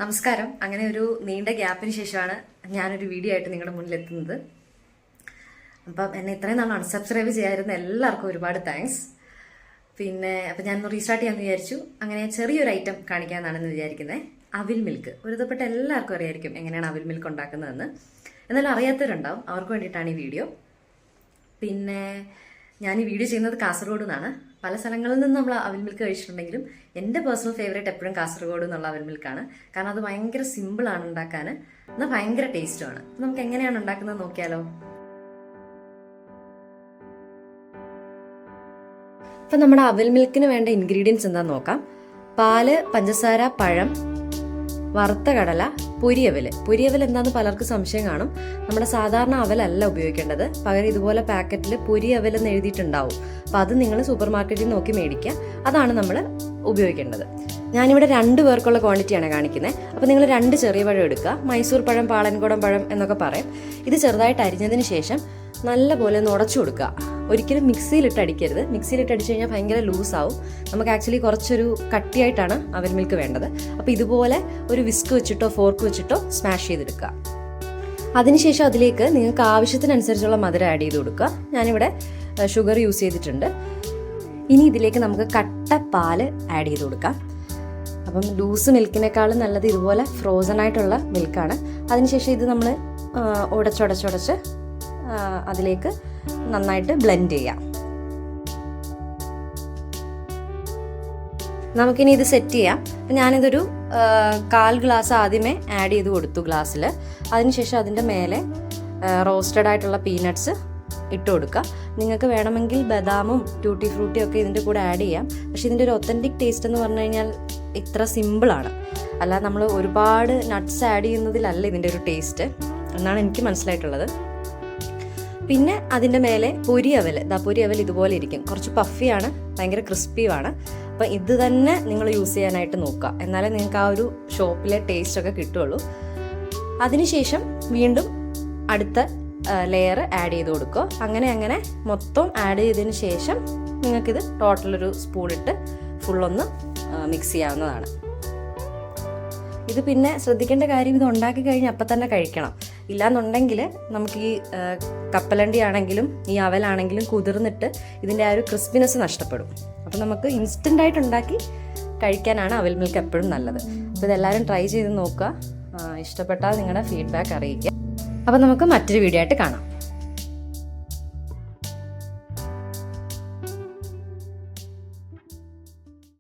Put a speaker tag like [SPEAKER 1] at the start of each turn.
[SPEAKER 1] നമസ്കാരം. അങ്ങനെ ഒരു നീണ്ട ഗ്യാപ്പിന് ശേഷമാണ് ഞാനൊരു വീഡിയോ ആയിട്ട് നിങ്ങളുടെ മുന്നിൽ എത്തുന്നത്. അപ്പം എന്നെ ഇത്രയും നാൾ അൺസബ്സ്ക്രൈബ് ചെയ്യാതിരുന്ന എല്ലാവർക്കും ഒരുപാട് താങ്ക്സ്. അപ്പം ഞാനൊന്ന് റീസ്റ്റാർട്ട് ചെയ്യാമെന്ന് വിചാരിച്ചു. അങ്ങനെ ചെറിയൊരു ഐറ്റം കാണിക്കാമെന്നാണെന്ന് വിചാരിക്കുന്നത്. അവിൽ മിൽക്ക് ഒരുതപ്പെട്ട എല്ലാവർക്കും അറിയായിരിക്കും എങ്ങനെയാണ് അവിൽ മിൽക്ക് ഉണ്ടാക്കുന്നതെന്ന്. എന്നാലും അറിയാത്തവരുണ്ടാവും, അവർക്ക് വേണ്ടിയിട്ടാണ് ഈ വീഡിയോ. ഞാൻ ഈ വീഡിയോ ചെയ്യുന്നത് കാസർഗോഡ് നിന്നാണ്. പല സ്ഥലങ്ങളിൽ നിന്ന് നമ്മൾ അവിൽ മിൽക്ക് കഴിച്ചിട്ടുണ്ടെങ്കിലും എൻ്റെ പേഴ്സണൽ ഫേവറേറ്റ് എപ്പോഴും കാസർഗോഡ് എന്നുള്ള അവിൽ മിൽക്കാണ്. കാരണം അത് ഭയങ്കര സിമ്പിളാണ് ഉണ്ടാക്കാൻ, എന്നാൽ ഭയങ്കര ടേസ്റ്റുമാണ്. നമുക്ക് എങ്ങനെയാണ് ഉണ്ടാക്കുന്നത് നോക്കിയാലോ. അപ്പം നമ്മുടെ അവിൽ മിൽക്കിന് വേണ്ട ഇൻഗ്രീഡിയൻസ് എന്താണെന്ന് നോക്കാം. പാല്, പഞ്ചസാര, പഴം, വറുത്ത കടല, പൊരിയവൽ എന്താണെന്ന് പലർക്കും സംശയം കാണും. നമ്മുടെ സാധാരണ അവലല്ല ഉപയോഗിക്കേണ്ടത്, പകരം ഇതുപോലെ പാക്കറ്റിൽ പൊരിയവൽ എന്ന് എഴുതിയിട്ടുണ്ടാവും. അപ്പോൾ അത് നിങ്ങൾ സൂപ്പർ മാർക്കറ്റിൽ നോക്കി മേടിക്കുക, അതാണ് നമ്മൾ ഉപയോഗിക്കേണ്ടത്. ഞാനിവിടെ 2 പേർക്കുള്ള ക്വാണ്ടിറ്റിയാണ് കാണിക്കുന്നത്. അപ്പോൾ നിങ്ങൾ 2 ചെറിയ പഴം എടുക്കുക. മൈസൂർ പഴം, പാളൻകുടം പഴം എന്നൊക്കെ പറയും. ഇത് ചെറുതായിട്ട് അരിഞ്ഞതിന് ശേഷം നല്ലപോലെ ഒന്ന് ഉടച്ചു കൊടുക്കുക. ഒരിക്കലും മിക്സിയിലിട്ട് അടിക്കരുത്. മിക്സിയിലിട്ട് അടിച്ചു കഴിഞ്ഞാൽ ഭയങ്കര ലൂസാവും. നമുക്ക് ആക്ച്വലി കുറച്ചൊരു കട്ടിയായിട്ടാണ് അവിൽ മിൽക്ക് വേണ്ടത്. അപ്പോൾ ഇതുപോലെ ഒരു വിസ്ക് വെച്ചിട്ടോ ഫോർക്ക് വെച്ചിട്ടോ സ്മാഷ് ചെയ്തെടുക്കുക. അതിനുശേഷം അതിലേക്ക് നിങ്ങൾക്ക് ആവശ്യത്തിനനുസരിച്ചുള്ള മധുരം ആഡ് ചെയ്ത് കൊടുക്കുക. ഞാനിവിടെ ഷുഗർ യൂസ് ചെയ്തിട്ടുണ്ട്. ഇനി ഇതിലേക്ക് നമുക്ക് കട്ട പാല് ആഡ് ചെയ്ത് കൊടുക്കാം. അപ്പം ലൂസ് മിൽക്കിനേക്കാളും നല്ലത് ഇതുപോലെ ഫ്രോസൺ ആയിട്ടുള്ള മിൽക്കാണ്. അതിനുശേഷം ഇത് നമ്മൾ ഉടച്ചുടച്ച് അതിലേക്ക് നന്നായിട്ട് ബ്ലെൻഡ് ചെയ്യാം. നമുക്കിനി ഇത് സെറ്റ് ചെയ്യാം. ഞാനിതൊരു 1/4 ഗ്ലാസ് ആദ്യമേ ആഡ് ചെയ്ത് കൊടുത്തു ഗ്ലാസ്സിൽ. അതിനുശേഷം അതിൻ്റെ മേലെ റോസ്റ്റഡ് ആയിട്ടുള്ള പീനട്ട്സ് ഇട്ട് കൊടുക്കുക. നിങ്ങൾക്ക് വേണമെങ്കിൽ ബദാമും ട്യൂട്ടി ഫ്രൂട്ടിയും ഒക്കെ ഇതിൻ്റെ കൂടെ ആഡ് ചെയ്യാം. പക്ഷേ ഇതിൻ്റെ ഒരു ഒത്തൻറ്റിക് ടേസ്റ്റ് എന്ന് പറഞ്ഞു കഴിഞ്ഞാൽ ഇത്ര സിമ്പിളാണ്. അല്ല, നമ്മൾ ഒരുപാട് നട്ട്സ് ആഡ് ചെയ്യുന്നതിലല്ല ഇതിൻ്റെ ഒരു ടേസ്റ്റ് എന്നാണ് എനിക്ക് മനസ്സിലായിട്ടുള്ളത്. പിന്നെ അതിൻ്റെ മേലെ പൊരിയവൽ ഇതുപോലെ ഇരിക്കും. കുറച്ച് പഫിയാണ്, ഭയങ്കര ക്രിസ്പിയുമാണ്. അപ്പം ഇത് തന്നെ നിങ്ങൾ യൂസ് ചെയ്യാനായിട്ട് നോക്കുക, എന്നാലേ നിങ്ങൾക്ക് ആ ഒരു ഷോപ്പിലെ ടേസ്റ്റ് ഒക്കെ കിട്ടുള്ളൂ. അതിനുശേഷം വീണ്ടും അടുത്ത ലെയർ ആഡ് ചെയ്ത് കൊടുക്കുക. അങ്ങനെ മൊത്തം ആഡ് ചെയ്തതിന് ശേഷം നിങ്ങൾക്കിത് ടോട്ടലൊരു സ്പൂണിട്ട് ഫുള്ളൊന്ന് മിക്സ് ചെയ്യാവുന്നതാണ്. ഇത് പിന്നെ ശ്രദ്ധിക്കേണ്ട കാര്യം, ഇത് ഉണ്ടാക്കി കഴിഞ്ഞ് അപ്പം തന്നെ കഴിക്കണം. ഇല്ലാന്നുണ്ടെങ്കിൽ നമുക്ക് ഈ കപ്പലണ്ടി ആണെങ്കിലും ഈ അവലാണെങ്കിലും കുതിർന്നിട്ട് ഇതിൻ്റെ ആ ഒരു ക്രിസ്പിനെസ് നഷ്ടപ്പെടും. അപ്പം നമുക്ക് ഇൻസ്റ്റൻ്റായിട്ട് ഉണ്ടാക്കി കഴിക്കാനാണ് അവിൽ മിൽക്ക് എപ്പോഴും നല്ലത്. അപ്പോൾ ഇതെല്ലാവരും ട്രൈ ചെയ്ത് നോക്കുക. ഇഷ്ടപ്പെട്ടാൽ നിങ്ങളുടെ ഫീഡ്ബാക്ക് അറിയിക്കുക. അപ്പോൾ നമുക്ക് മറ്റൊരു വീഡിയോ ആയിട്ട് കാണാം.